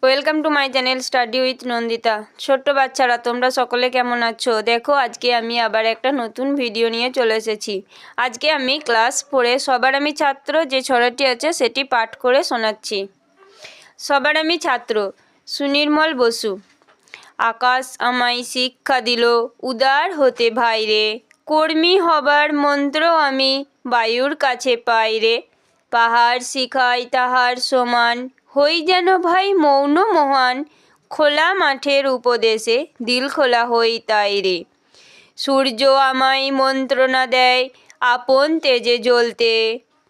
Welcome to my channel study with Nandita. ছোট্ট বাচ্চারা তোমরা সকলে কেমন আছো? দেখো আজকে আমি আবার একটা নতুন ভিডিও নিয়ে চলে এসেছি। আজকে আমি ক্লাস 4-এ সবার আমি ছাত্র যে ছড়াটি আছে সেটি পাঠ করে শোনাচ্ছি। সবার আমি ছাত্র, সুনির্মল বসু। আকাশ আমায় শিক্ষা দিল উদার হতে ভাইরে, কর্মী হবার মন্ত্র আমি বায়ুর কাছে পাই রে। পাহাড় শিখায় তাহার সমান, হই যেন ভাই মৌন মহান, খোলা মাঠের উপদেশে দিল খোলা হই তাই রে। সূর্য আমায় মন্ত্রণা দেয় আপন তেজে জ্বলতে,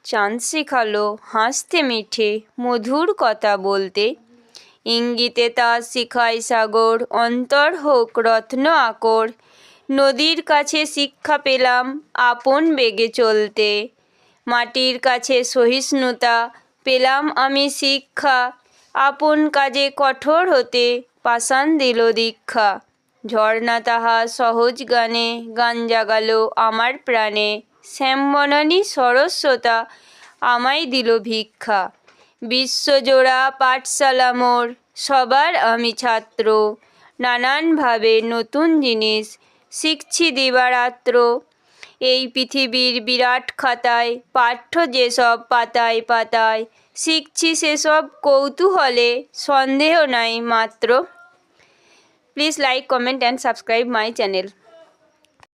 চাঁদ শিখালো হাসতে মিঠে মধুর কথা বলতে। ইঙ্গিতে তা শিখায় সাগর অন্তর হোক রত্ন আকর, নদীর কাছে শিক্ষা পেলাম আপন বেগে চলতে। মাটির কাছে সহিষ্ণুতা পেলাম আমি শিক্ষা, আপন কাজে কঠোর হতে পাষাণ দিল দীক্ষা। ঝর্ণা তাহা সহজ গানে গান জাগালো আমার প্রাণে, শ্যামবনানী সরস্বতা আমায় দিল ভিক্ষা। বিশ্বজোড়া পাঠশালা মোর, সবার আমি ছাত্র, নানানভাবে নতুন জিনিস শিখছি দিবারাত্র। এই পৃথিবীর বিরাট খাতায় পাঠ্য যেসব পাতায় পাতায়, শিখছি সেসব কৌতূহলে সন্দেহ নাই মাত্র। Please like, comment and subscribe my channel.